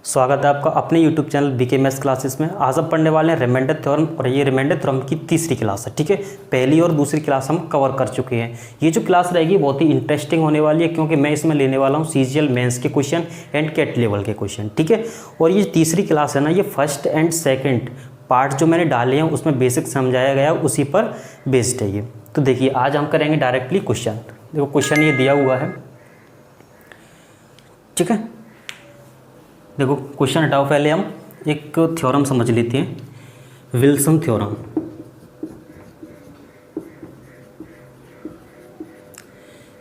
स्वागत है आपका अपने YouTube channel BK Maths Classes में। आज हम पढ़ने वाले हैं रिमाइंडर थ्योरम और ये रिमाइंडर थ्योरम की तीसरी क्लास है। ठीक है, पहली और दूसरी क्लास हम कवर कर चुके हैं। ये जो क्लास रहेगी बहुत ही इंटरेस्टिंग होने वाली है क्योंकि मैं इसमें लेने वाला हूँ CGL मेंस के क्वेश्चन एंड कैट लेवल के क्वेश्चन। ठीक है, और ये तीसरी क्लास है ना, ये फर्स्ट एंड सेकेंड पार्ट जो मैंने डाले हैं उसमें बेसिक समझाया गया, उसी पर बेस्ड है ये। तो देखिए आज हम करेंगे डायरेक्टली क्वेश्चन। देखो क्वेश्चन ये दिया हुआ है, ठीक है। देखो क्वेश्चन हटाओ, पहले हम एक थ्योरम समझ लेते हैं, विल्सन थ्योरम।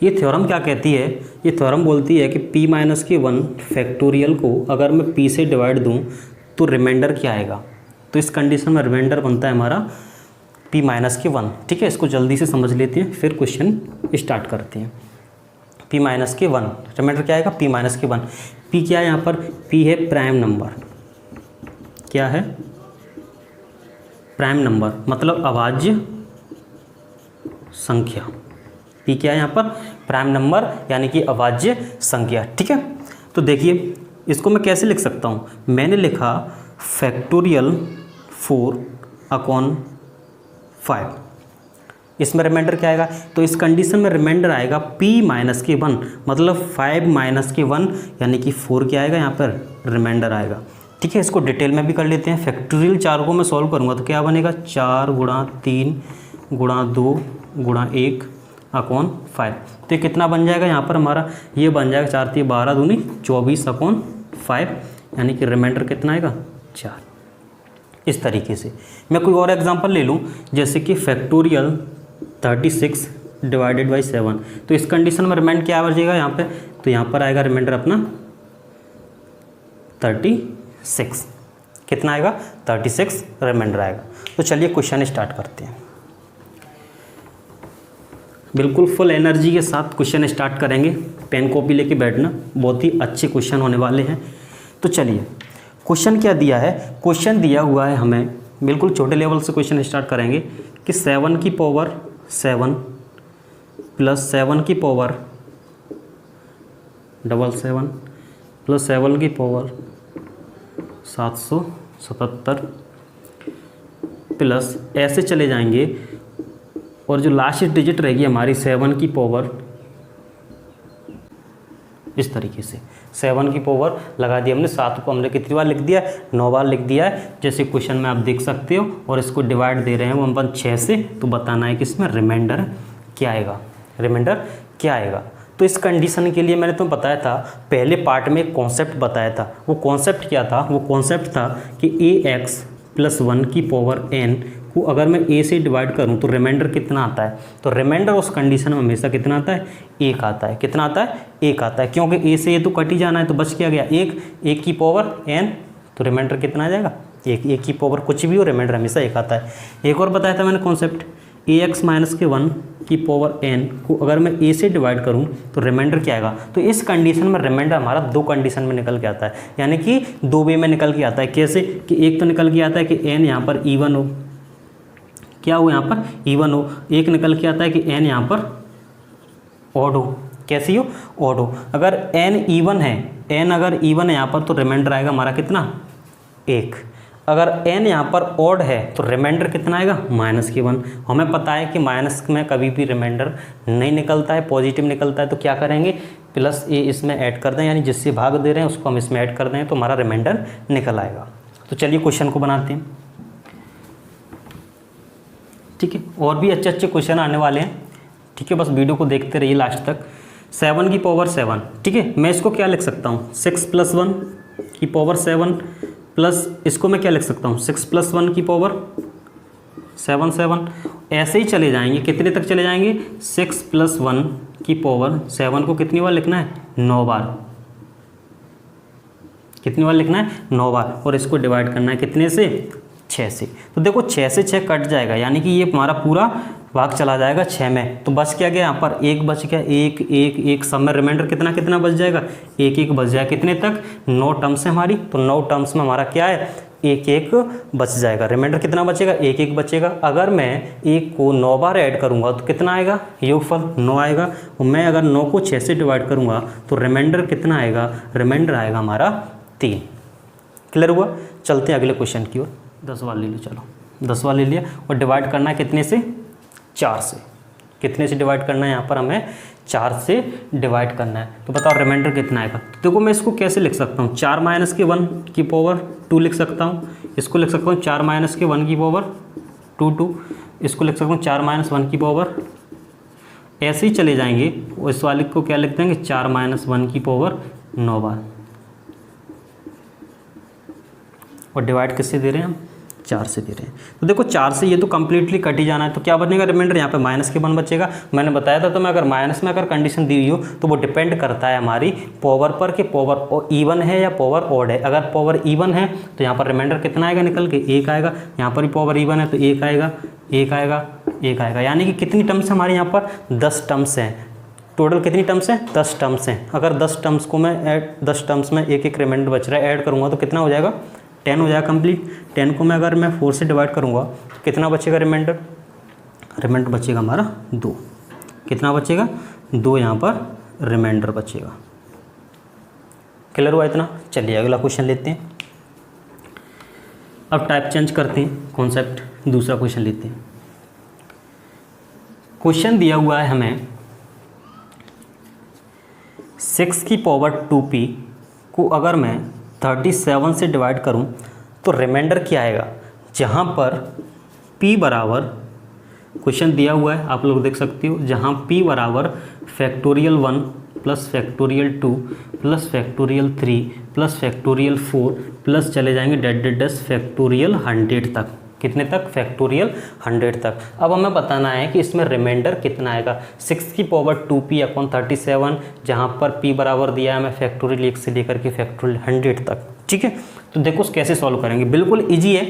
ये थ्योरम क्या कहती है? ये थ्योरम बोलती है कि p-1 फैक्टोरियल को अगर मैं p से डिवाइड दूं तो रिमाइंडर क्या आएगा। तो इस कंडीशन में रिमाइंडर बनता है हमारा p-1। ठीक है, इसको जल्दी से समझ लेते हैं फिर क्वेश्चन स्टार्ट करते हैं। p-1 रिमाइंडर क्या आएगा? p-1। p क्या है यहाँ पर? p है प्राइम नंबर। क्या है? प्राइम नंबर, मतलब अभाज्य संख्या। p क्या है यहाँ पर? प्राइम नंबर यानी कि अभाज्य संख्या। ठीक है, तो देखिए इसको मैं कैसे लिख सकता हूँ। मैंने लिखा फैक्टोरियल 4/5। इसमें रिमाइंडर क्या आएगा? तो इस कंडीशन में रिमाइंडर आएगा p-1, मतलब 5-1 यानी कि 4 क्या आएगा यहाँ पर? रिमाइंडर आएगा। ठीक है, इसको डिटेल में भी कर लेते हैं। फैक्टोरियल 4 को मैं सॉल्व करूँगा तो क्या बनेगा? 4 × 3 × 2 × 1/5। तो ये कितना बन जाएगा यहाँ पर हमारा? ये बन जाएगा 4 × 3 = 12 दूनी 24/5, यानी कि रिमाइंडर कितना आएगा? 4। इस तरीके से मैं कोई और एग्जांपल ले लूँ, जैसे कि फैक्टोरियल 36 / 7। तो इस कंडीशन में रिमाइंडर क्या बचेगा यहाँ पे? तो यहाँ पर आएगा रिमाइंडर अपना 36। कितना आएगा? 36 रिमाइंडर आएगा। तो चलिए क्वेश्चन स्टार्ट करते हैं। बिल्कुल फुल एनर्जी के साथ क्वेश्चन स्टार्ट करेंगे। पेन कॉपी लेके बैठना, बहुत ही अच्छे क्वेश्चन होने वाले हैं। तो चलिए क्वेश्चन क्या दिया है? क्वेश्चन दिया हुआ है हमें, बिल्कुल छोटे लेवल से क्वेश्चन स्टार्ट करेंगे कि 7 की पावर 7 प्लस 7 की पावर 7 प्लस 7 की पावर 777 प्लस ऐसे चले जाएंगे, और जो लास्ट डिजिट रहेगी हमारी 7 की पावर, इस तरीके से 7 की पावर लगा दी हमने। 7 को हमने कितनी बार लिख दिया? 9 बार लिख दिया है, जैसे क्वेश्चन में आप देख सकते हो। और इसको डिवाइड दे रहे हैं हम 6 से, तो बताना है कि इसमें रिमाइंडर क्या आएगा। रिमाइंडर क्या आएगा? तो इस कंडीशन के लिए मैंने तुम्हें बताया था, पहले पार्ट में एक कॉन्सेप्ट बताया था। वो कॉन्सेप्ट क्या था? वो कॉन्सेप्ट था कि ax + 1 की पावर n को अगर मैं a से डिवाइड करूं तो रिमाइंडर कितना आता है? तो रिमाइंडर उस कंडीशन में हमेशा कितना आता है? 1 आता है। कितना आता है? 1 आता है, क्योंकि a से ये तो कट ही जाना है, तो बच क्या गया? 1 की पावर n, तो रिमाइंडर कितना आ जाएगा? 1 की पावर कुछ भी हो, रिमाइंडर हमेशा 1 आता है। एक और बताया था मैंने कॉन्सेप्ट, ax - 1 की पावर n को अगर मैं a से डिवाइड करूं तो रिमाइंडर क्या आएगा? तो इस कंडीशन में रिमाइंडर हमारा 2 कंडीशन में निकल के आता है, यानी कि 2 वे में निकल के आता है। कैसे? कि एक तो निकल के आता है कि n यहाँ पर even हो, क्या हो यहाँ पर? इवन हो। एक निकल के आता है कि n यहाँ पर ऑड हो। कैसी हो? ऑड हो। अगर n इवन है, n अगर इवन है यहाँ पर, तो रिमाइंडर आएगा हमारा कितना? 1। अगर n यहाँ पर ऑड है तो रिमाइंडर कितना आएगा? -1। हमें पता है कि माइनस में कभी भी रिमाइंडर नहीं निकलता है, पॉजिटिव निकलता है। तो क्या करेंगे? +a इसमें ऐड कर दें, यानी जिससे भाग दे रहे हैं उसको हम इसमें ऐड कर दें, तो हमारा रिमाइंडर निकल आएगा। तो चलिए क्वेश्चन को बनाते हैं। ठीक है, और भी अच्छे अच्छे क्वेश्चन आने वाले हैं। ठीक है, बस वीडियो को देखते रहिए लास्ट तक। 7 की पावर 7, ठीक है, मैं इसको क्या लिख सकता हूँ? 6 + 1 की पावर 7 प्लस इसको मैं क्या लिख सकता हूँ? 6 + 1 की पावर 7। ऐसे ही चले जाएंगे, कितने तक चले जाएंगे? 6 + 1 की पावर 7 को कितनी बार लिखना है? 9 बार। कितनी बार लिखना है? 9 बार। और इसको डिवाइड करना है कितने से? 6 से। तो देखो 6 से 6 कट जाएगा, यानी कि ये हमारा पूरा भाग चला जाएगा 6 में। तो बच क्या गया यहाँ पर? 1 बच गया। 1 सब में रिमाइंडर कितना कितना बच जाएगा? 1 बच जाएगा। कितने तक? 9 टर्म्स है हमारी, तो 9 टर्म्स में हमारा क्या है? 1 बच जाएगा। रिमाइंडर कितना बचेगा? 1 बचेगा। अगर मैं 1 को 9 बार ऐड करूँगा तो कितना आएगा? योगफल 9 आएगा। और मैं अगर 9 को 6 से डिवाइड करूँगा तो रिमाइंडर कितना आएगा? रिमाइंडर आएगा हमारा 3। क्लियर हुआ। चलते हैं अगले क्वेश्चन की ओर। 10 वाला ले लो, चलो 10 वाला ले लिया और डिवाइड करना है कितने से, 4 से। कितने से डिवाइड करना है, यहाँ पर हमें 4 से डिवाइड करना है। तो बताओ रिमाइंडर कितना आएगा। तो देखो मैं इसको कैसे लिख सकता हूँ, 4 माइनस के 1 की पावर 2 लिख सकता हूँ। इसको लिख सकता हूँ 4 माइनस के 1 की पावर 2। इसको लिख सकता हूँ 4 माइनस 1 की पावर, ऐसे ही चले जाएंगे। इस वाले को क्या लिख देंगे, 4 माइनस 1 की पावर 9 बार। और डिवाइड किससे दे रहे हैं हम, 4 से दे रहे हैं। तो देखो 4 से ये तो कंप्लीटली कट ही जाना है, तो क्या बनेगा रिमाइंडर, यहाँ पे माइनस के 1 बचेगा। मैंने बताया था तो मैं अगर माइनस में अगर कंडीशन दी हुई हो तो वो डिपेंड करता है हमारी पावर पर कि पावर इवन है या पावर ऑड है। अगर पावर इवन है तो यहाँ पर रिमाइंडर कितना आएगा निकल के, 1 आएगा। यहाँ पर भी पावर इवन है तो 1 आएगा, 1 आएगा, 1 आएगा। यानी कि कितनी टर्म्स हमारे यहाँ पर, 10 टर्म्स हैं। टोटल कितनी टर्म्स हैं, 10 टर्म्स हैं। अगर 10 टर्म्स को मैं 10 टर्म्स में एक रिमाइंडर बच रहा है ऐड करूँगा तो कितना हो जाएगा, 10 हो जाएगा कंप्लीट। 10 को मैं अगर मैं 4 से डिवाइड करूँगा तो कितना बचेगा रिमाइंडर, रिमाइंडर बचेगा हमारा 2। कितना बचेगा, 2 यहाँ पर रिमाइंडर बचेगा। क्लियर हुआ इतना। चलिए अगला क्वेश्चन लेते हैं। अब टाइप चेंज करते हैं, कॉन्सेप्ट दूसरा क्वेश्चन लेते हैं। क्वेश्चन दिया हुआ है हमें 6 की पावर 2p को अगर मैं 37 से डिवाइड करूं तो रिमाइंडर क्या आएगा। जहां पर p बराबर, क्वेश्चन दिया हुआ है आप लोग देख सकते हो, जहां p बराबर factorial 1 plus factorial 2 plus factorial 3 plus factorial 4 plus चले जाएंगे डेड फैक्टोरियल 100 तक। कितने तक, फैक्टोरियल 100 तक। अब हमें बताना है कि इसमें रिमाइंडर कितना आएगा। 6 की पावर 2p अपॉन 37, जहाँ पर p बराबर दिया है हमें फैक्टोरियल 1 से लेकर के फैक्टोरियल 100 तक। ठीक है, तो देखो कैसे सॉल्व करेंगे, बिल्कुल ईजी है,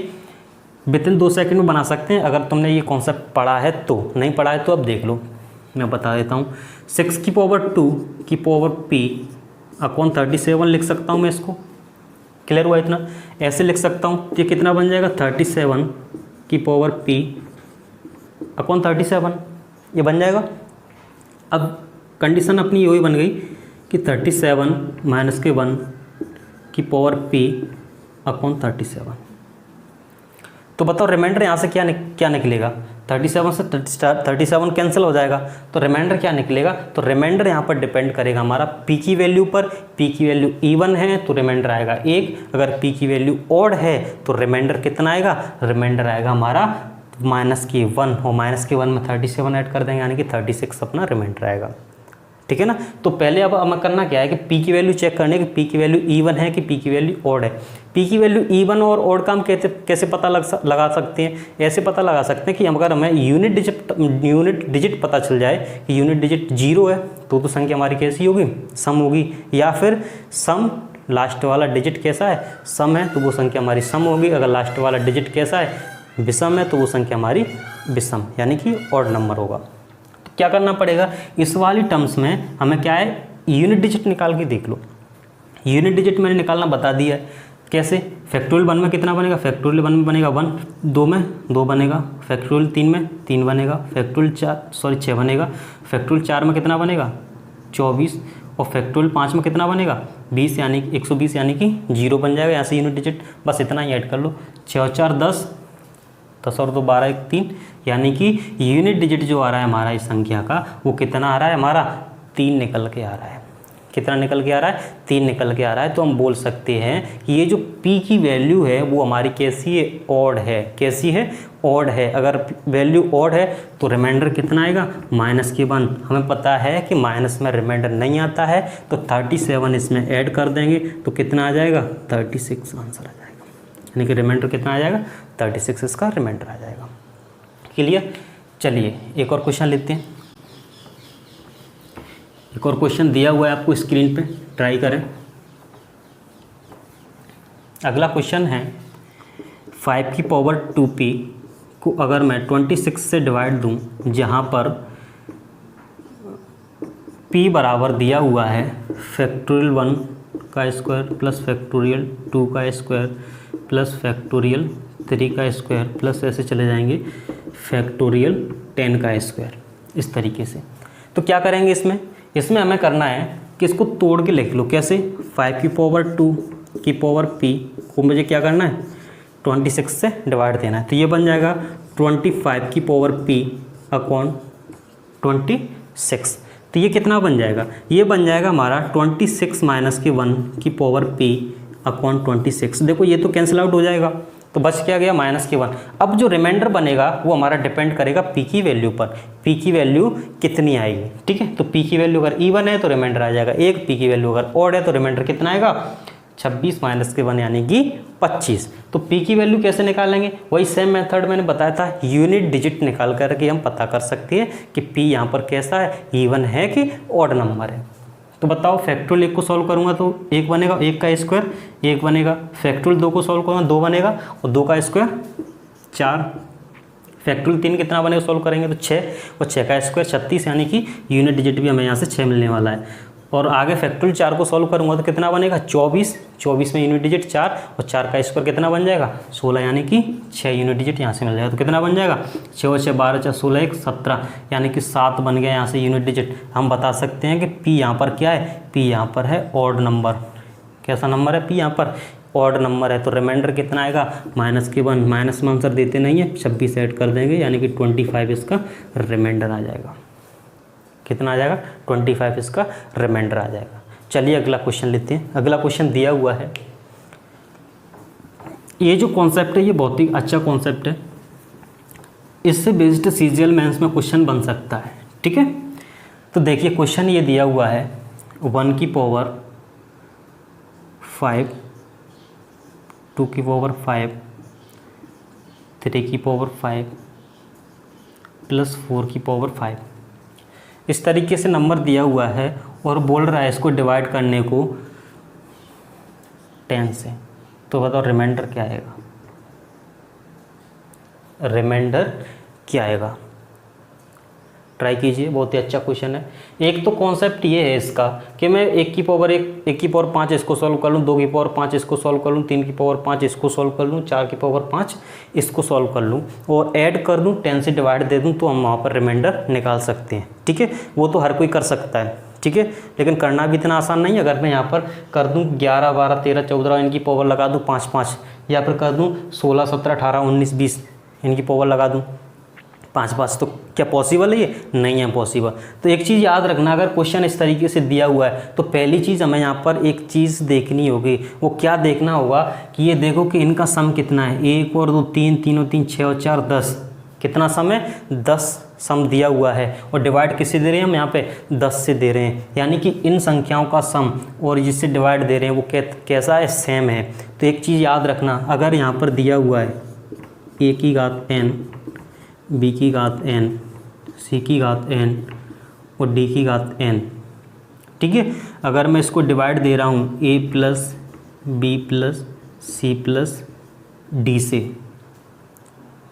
विदिन 2 सेकंड में बना सकते हैं। अगर तुमने ये कॉन्सेप्ट पढ़ा है तो, नहीं पढ़ा है तो अब देख लो, मैं बता देता हूँ। 6 की पावर 2 की पावर p अपॉन 37 लिख सकता हूँ मैं इसको। क्लियर हुआ इतना। ऐसे लिख सकता हूँ, ये कितना बन जाएगा, 37 की पावर p अपॉन 37, ये बन जाएगा। अब कंडीशन अपनी यही बन गई कि 37 माइनस के 1 की पावर p अपॉन 37। तो बताओ रिमाइंडर यहाँ से क्या निकलेगा, 37 से 37 कैंसिल हो जाएगा, तो रिमाइंडर क्या निकलेगा। तो रिमाइंडर यहाँ पर डिपेंड करेगा हमारा p की वैल्यू पर। p की वैल्यू इवन है तो रिमाइंडर आएगा 1, अगर p की वैल्यू ऑड है तो रिमाइंडर कितना आएगा, रिमाइंडर आएगा हमारा माइनस के 1, और माइनस के 1 में 37 ऐड कर देंगे, यानी कि 36 अपना रिमाइंडर आएगा। ठीक है ना। तो पहले अब हमें करना क्या है कि p की वैल्यू चेक करने की, p की वैल्यू इवन है कि p की वैल्यू ऑड है। p की वैल्यू इवन और ऑड का हम कैसे पता लगा सकते हैं, ऐसे पता लगा सकते हैं कि अगर हमें यूनिट डिजिट पता चल जाए कि यूनिट डिजिट 0 है तो संख्या हमारी कैसी होगी, सम होगी। या फिर सम लास्ट वाला डिजिट कैसा है, सम है तो वो संख्या हमारी सम होगी। अगर लास्ट वाला डिजिट कैसा है, विषम है तो वो संख्या हमारी विषम यानी कि ऑड नंबर होगा। क्या करना पड़ेगा, इस वाली टर्म्स में हमें क्या है, यूनिट डिजिट निकाल के देख लो। यूनिट डिजिट मैंने निकालना बता दिया है। कैसे, फैक्टोरियल 1 में कितना बनेगा, फैक्टोरियल 1 में बनेगा 1, 2 में 2 बनेगा, फैक्टोरियल 3 में 3 बनेगा, फैक्टोरियल 6 बनेगा, फैक्टोरियल 4 में कितना बनेगा 24, और फैक्टोरियल 5 में कितना बनेगा 20, यानी 120, यानी कि 0 बन जाएगा। यहाँ से यूनिट डिजिट बस इतना ही ऐड कर लो, 6 और 4 10, 10 और 2 12, 1 3, यानी कि यूनिट डिजिट जो आ रहा है हमारा इस संख्या का वो कितना आ रहा है, हमारा 3 निकल के आ रहा है। कितना निकल के आ रहा है, 3 निकल के आ रहा है। तो हम बोल सकते हैं कि ये जो p की वैल्यू है वो हमारी कैसी है, ऑड है। कैसी है, ऑड है। अगर वैल्यू ऑड है तो रिमाइंडर कितना आएगा, माइनस के 1। हमें पता है कि माइनस में रिमाइंडर नहीं आता है, तो 37 इसमें ऐड कर देंगे तो कितना आ जाएगा, 36 आंसर आ जाएगा। यानी कि रिमाइंडर कितना आ जाएगा, 36 इसका रिमाइंडर आ जाएगा। क्लियर। चलिए एक और क्वेश्चन लेते हैं। एक और क्वेश्चन दिया हुआ है आपको स्क्रीन पे, ट्राई करें। अगला क्वेश्चन है 5 की पावर 2p को अगर मैं 26 से डिवाइड दूं, जहां पर p बराबर दिया हुआ है फैक्टोरियल 1 का स्क्वायर प्लस फैक्टोरियल 2 का स्क्वायर प्लस फैक्टोरियल 3 का स्क्वायर प्लस ऐसे चले जाएंगे फैक्टोरियल 10 का स्क्वायर, इस तरीके से। तो क्या करेंगे इसमें हमें करना है कि इसको तोड़ के लिख लो। कैसे, 5 की पावर 2 की पावर p को मुझे क्या करना है 26 से डिवाइड देना है। तो ये बन जाएगा 25 की पावर p अपॉन 26। तो ये कितना बन जाएगा, ये बन जाएगा हमारा 26 माइनस के 1 की पावर p अपॉन 26। देखो ये तो कैंसिल आउट हो जाएगा, तो बच क्या गया माइनस के 1। अब जो रिमाइंडर बनेगा वो हमारा डिपेंड करेगा p की वैल्यू पर, p की वैल्यू कितनी आएगी। ठीक है, तो p की वैल्यू अगर इवन है तो रिमाइंडर आ जाएगा 1, p की वैल्यू अगर ऑड है तो रिमाइंडर कितना आएगा 26 माइनस के 1 यानी कि 25। तो p की वैल्यू कैसे निकालेंगे, वही सेम मेथड मैंने बताया था, यूनिट डिजिट निकाल करके हम पता कर सकते हैं कि p यहाँ पर कैसा है, इवन है कि ऑड नंबर है। तो बताओ फैक्टोरियल 1 को सॉल्व करूंगा तो 1 बनेगा, 1 का स्क्वायर 1 बनेगा। फैक्टोरियल 2 को सॉल्व करूंगा 2 बनेगा और 2 का स्क्वायर 4। फैक्टोरियल 3 कितना बनेगा सॉल्व करेंगे तो 6 और 6 का स्क्वायर 36 यानी कि यूनिट डिजिट भी हमें यहाँ से 6 मिलने वाला है। और आगे फैक्टोरियल 4 को सॉल्व करूंगा तो कितना बनेगा 24, 24 में यूनिट डिजिट 4 और 4 का स्क्वायर कितना बन जाएगा 16 यानी कि 6 यूनिट डिजिट यहाँ से मिल जाएगा। तो कितना बन जाएगा 6 और 6 12, 4 16 1 17 यानी कि 7 बन गया यहाँ से यूनिट डिजिट। हम बता सकते हैं कि p यहाँ पर क्या है, p यहाँ पर है ऑड नंबर। कैसा नंबर है p यहाँ पर, ऑड नंबर है। तो रिमाइंडर कितना आएगा माइनस के 1, माइनस में आंसर देते नहीं है 26 ऐड कर देंगे यानी कि 25 इसका रिमाइंडर आ जाएगा। कितना आ जाएगा 25 इसका रिमाइंडर आ जाएगा। चलिए अगला क्वेश्चन लेते हैं। अगला क्वेश्चन दिया हुआ है, ये जो कॉन्सेप्ट है ये बहुत ही अच्छा कॉन्सेप्ट है, इससे बेस्ड सीजीएल मेंस में क्वेश्चन बन सकता है। ठीक है, तो देखिए क्वेश्चन ये दिया हुआ है 1 की पावर 5, 2 की पावर 5, 3 की पावर 5 प्लस 4 की पावर 5, इस तरीके से नंबर दिया हुआ है और बोल रहा है इसको डिवाइड करने को 10 से। तो बताओ रिमाइंडर क्या आएगा, रिमाइंडर क्या आएगा। ट्राई कीजिए, बहुत ही अच्छा क्वेश्चन है। एक तो कॉन्सेप्ट ये है इसका कि मैं 1 की पावर 1 की पावर 5 इसको सॉल्व कर लूँ, 2 की पावर 5 इसको सॉल्व कर लूँ, 3 की पावर 5 इसको सॉल्व कर लूँ, 4 की पावर 5 इसको सॉल्व कर लूँ और ऐड कर दूँ 10 से डिवाइड दे दूँ तो हम वहाँ पर रिमाइंडर निकाल सकते हैं। ठीक है, वो तो हर कोई कर सकता है। ठीक है, लेकिन करना भी इतना आसान नहीं है। अगर मैं यहाँ पर कर दूँ 11 12 13 14 इनकी पावर लगा दूँ 5 5, या फिर कर दूँ 16 17 18 19 20 इनकी पावर लगा दूँ 5 5, तो क्या पॉसिबल है ये, नहीं है पॉसिबल। तो एक चीज़ याद रखना, अगर क्वेश्चन इस तरीके से दिया हुआ है तो पहली चीज़ हमें यहाँ पर एक चीज़ देखनी होगी। वो क्या देखना होगा कि ये देखो कि इनका सम कितना है, 1 और 2 3, 3 और 3 6 और 4 10, कितना सम है 10 सम दिया हुआ है और डिवाइड किससे दे रहे हैं हम यहाँ पे 10 से दे रहे हैं, यानी कि इन संख्याओं का सम और जिससे डिवाइड दे रहे हैं वो कैसा है, सेम है। तो एक चीज़ याद रखना, अगर यहाँ पर दिया हुआ है a की घात n, b की घात n, c की घात n और d की घात n, ठीक है, अगर मैं इसको डिवाइड दे रहा हूँ a plus B plus C plus D से,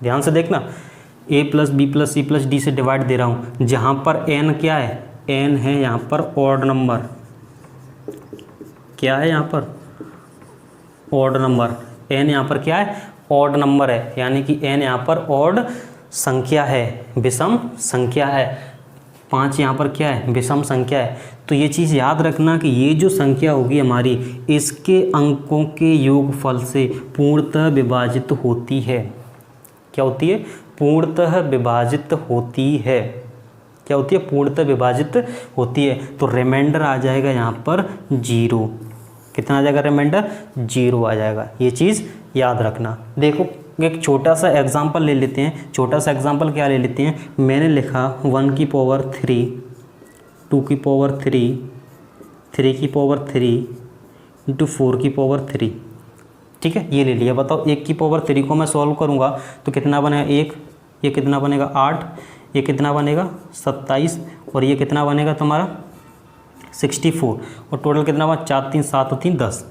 ध्यान से देखना, a plus B plus C plus D से डिवाइड दे रहा हूँ, जहाँ पर n क्या है, n है यहाँ पर ऑड नंबर, क्या है यहाँ पर ऑड नंबर, n यहाँ पर क्या है ऑड नंबर है, यानी कि n यहाँ पर ऑड संख्या है, विषम संख्या है। 5 यहाँ पर क्या है, विषम संख्या है। तो ये चीज़ याद रखना कि ये जो संख्या होगी हमारी, इसके अंकों के योगफल से पूर्णतः विभाजित होती है। क्या होती है, पूर्णतः विभाजित होती है। क्या होती है, पूर्णतः विभाजित होती है। तो रिमाइंडर आ जाएगा यहाँ पर 0। कितना आ जाएगा रिमाइंडर, 0 आ जाएगा। ये चीज़ याद रखना। देखो एक छोटा सा एग्जांपल ले लेते हैं। छोटा सा एग्जांपल क्या ले लेते हैं, मैंने लिखा 1 की पावर 3, 2 की पावर 3, 3 की पावर 3 इंटू 4 की पावर 3, ठीक है, ये ले लिया। बताओ 1 की पावर 3 को मैं सॉल्व करूँगा तो कितना बनेगा 1, ये कितना बनेगा 8, ये कितना बनेगा 27 और ये कितना बनेगा तुम्हारा 64 और टोटल कितना बना 4 3 7 और 3 10,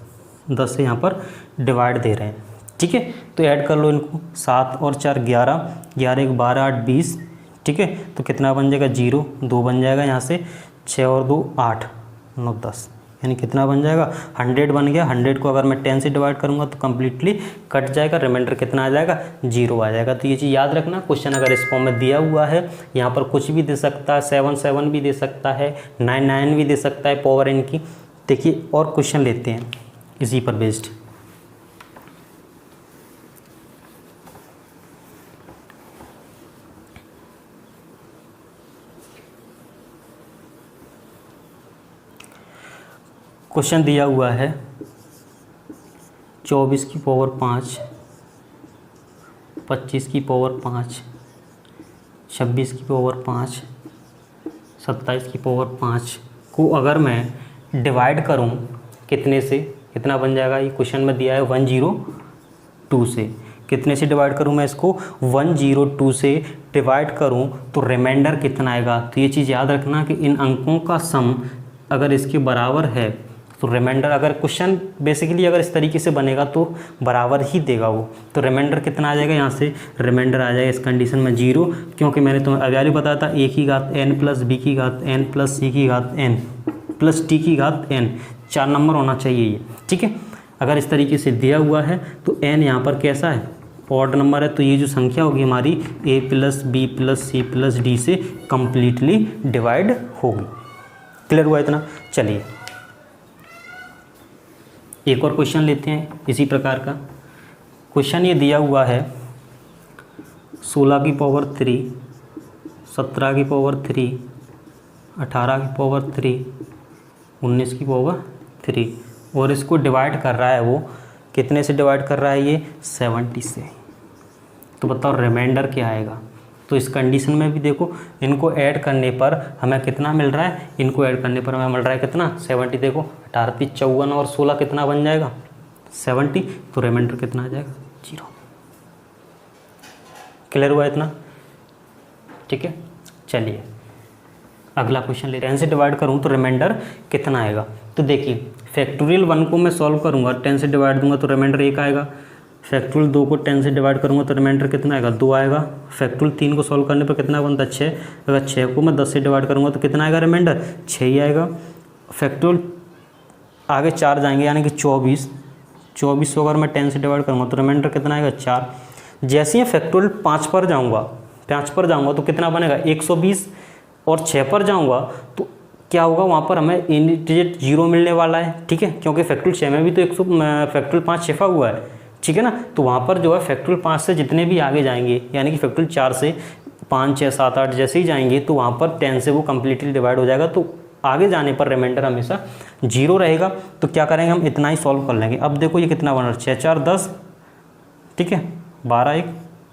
10 से यहाँ पर डिवाइड दे रहे हैं। ठीक है, तो ऐड कर लो इनको, 7 और 4 11, 11 1 12 8 20, ठीक है, तो कितना बन जाएगा 0, 2 बन जाएगा यहाँ से, 6 और 2 8 9 10, यानी कितना बन जाएगा 100 बन गया। 100 को अगर मैं 10 से डिवाइड करूँगा तो कम्प्लीटली कट जाएगा, रिमाइंडर कितना आ जाएगा 0 आ जाएगा। तो ये चीज़ याद रखना, क्वेश्चन अगर इस फॉर्म में दिया हुआ है, यहाँ पर कुछ भी दे सकता है, 7 7 भी दे सकता है, 9 9 भी दे सकता है पावर इनकी। देखिए और क्वेश्चन लेते हैं इसी पर बेस्ड। क्वेश्चन दिया हुआ है 24 की पावर 5, 25 की पावर 5, 26 की पावर 5, 27 की पावर 5 को अगर मैं डिवाइड करूं कितने से, कितना बन जाएगा। ये क्वेश्चन में दिया है 102 से। कितने से डिवाइड करूं मैं इसको, 102 से डिवाइड करूं तो रिमाइंडर कितना आएगा। तो ये चीज़ याद रखना कि इन अंकों का सम अगर इसके बराबर है तो रिमाइंडर, अगर क्वेश्चन बेसिकली अगर इस तरीके से बनेगा तो बराबर ही देगा वो। तो रिमाइंडर कितना आ जाएगा, यहाँ से रिमाइंडर आ जाएगा इस कंडीशन में 0, क्योंकि मैंने तुम्हें अभी बताया था a की घात n प्लस b की घात n प्लस c की घात n प्लस t की घात n, 4 नंबर होना चाहिए ये, ठीक है। अगर इस तरीके से दिया हुआ है तो n यहाँ पर कैसा है, ऑड नंबर है, तो ये जो संख्या होगी हमारी a plus b plus c plus d से कंप्लीटली डिवाइड होगी। क्लियर हुआ इतना। चलिए एक और क्वेश्चन लेते हैं इसी प्रकार का। क्वेश्चन ये दिया हुआ है 16 की पावर 3, 17 की पावर 3, 18 की पावर 3, 19 की पावर 3, और इसको डिवाइड कर रहा है वो कितने से डिवाइड कर रहा है, ये 70 से। तो बताओ रिमाइंडर क्या आएगा। तो इस कंडीशन में भी देखो इनको ऐड करने पर हमें कितना मिल रहा है, इनको ऐड करने पर हमें मिल रहा है कितना, 70। देखो 18 × 54 और 16 कितना बन जाएगा, 70। तो रिमाइंडर कितना आ जाएगा, 0। क्लियर हुआ इतना, ठीक है। चलिए अगला क्वेश्चन ले रहे हैं। 10 से डिवाइड करूँ तो रिमाइंडर कितना आएगा। तो देखिए फैक्टोरियल 1 को मैं सॉल्व करूँगा, 10 से डिवाइड दूंगा तो रिमाइंडर 1 आएगा। फैक्टोरियल 2 को 10 से डिवाइड करूँगा तो रिमाइंडर कितना आएगा, 2 आएगा। फैक्टोरियल 3 को सॉल्व करने पर कितना बनता है, 6। अगर 6 को मैं 10 से डिवाइड करूँगा तो कितना आएगा, रिमाइंडर 6 ही आएगा। फैक्टोरियल आगे 4 जाएंगे यानी कि 24 को अगर मैं 10 से डिवाइड करूँगा तो रिमाइंडर कितना आएगा, 4। जैसे ही फैक्टोरियल 5 पर जाऊँगा तो कितना बनेगा, 120, और 6 पर जाऊँगा तो क्या होगा, वहाँ पर हमें इंटीजर 0 मिलने वाला है, ठीक है, क्योंकि फैक्टोरियल 6 में भी तो फैक्टोरियल 5 छिपा हुआ है, ठीक है ना। तो वहाँ पर जो है फैक्टोरियल 5 से जितने भी आगे जाएंगे यानी कि फैक्टोरियल 4 से 5, 6, 7, 8 जैसे ही जाएंगे तो वहाँ पर 10 से वो कम्प्लीटली डिवाइड हो जाएगा। तो आगे जाने पर रिमाइंडर हमेशा 0 रहेगा। तो क्या करेंगे, हम इतना ही सॉल्व कर लेंगे। अब देखो ये कितना बन रहा है, 6 4 10, ठीक है, 12 1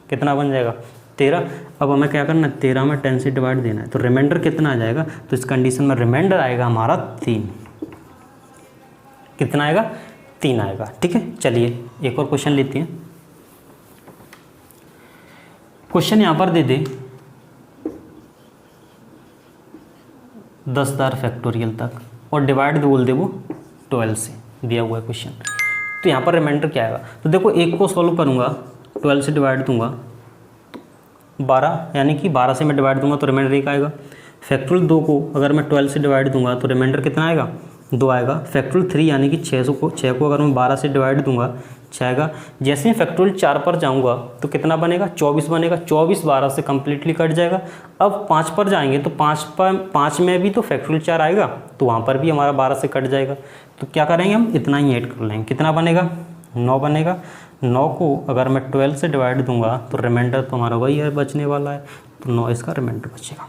कितना बन जाएगा, 13। अब हमें क्या करना है, 13 में 10 से डिवाइड देना है। तो रिमाइंडर कितना आ जाएगा, तो इस कंडीशन में रिमाइंडर आएगा हमारा 3। कितना आएगा, 3 आएगा, ठीक है। चलिए एक और क्वेश्चन लेते हैं। क्वेश्चन यहाँ पर दे दे 10,000 फैक्टोरियल तक और डिवाइड बोल दे वो 12 से, दिया हुआ है क्वेश्चन। तो यहाँ पर रिमाइंडर क्या आएगा, तो देखो एक को सॉल्व करूँगा 12 से डिवाइड दूंगा 12, यानी कि 12 से मैं डिवाइड दूंगा तो रिमाइंडर 1 आएगा। फैक्टोरियल 2 को अगर मैं 12 से डिवाइड दूंगा तो रिमाइंडर कितना आएगा, 2 आएगा। फैक्टोरियल 3 यानी कि 6 को अगर मैं 12 से डिवाइड दूंगा 6 आएगा। जैसे ही फैक्टोरियल 4 पर जाऊंगा तो कितना बनेगा, 24 बनेगा। 24 12 से कम्प्लीटली कट जाएगा। अब 5 पर जाएंगे तो 5 में भी तो फैक्टोरियल 4 आएगा, तो वहाँ पर भी हमारा 12 से कट जाएगा। तो क्या करेंगे, हम इतना ही ऐड कर लेंगे। कितना बनेगा, 9 बनेगा। 9 को अगर मैं 12 से डिवाइड दूंगा तो रिमाइंडर तो हमारा वही है बचने वाला है, तो 9 इसका रिमाइंडर बचेगा,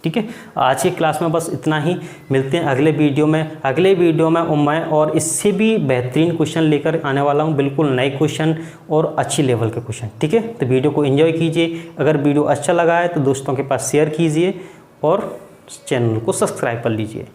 ठीक है। आज की क्लास में बस इतना ही। मिलते हैं अगले वीडियो में मैं और इससे भी बेहतरीन क्वेश्चन लेकर आने वाला हूं, बिल्कुल नए क्वेश्चन और अच्छी लेवल के क्वेश्चन, ठीक है। तो वीडियो को एंजॉय कीजिए। अगर वीडियो अच्छा लगा है तो दोस्तों के पास शेयर कीजिए और चैनल को सब्सक्राइब कर लीजिए।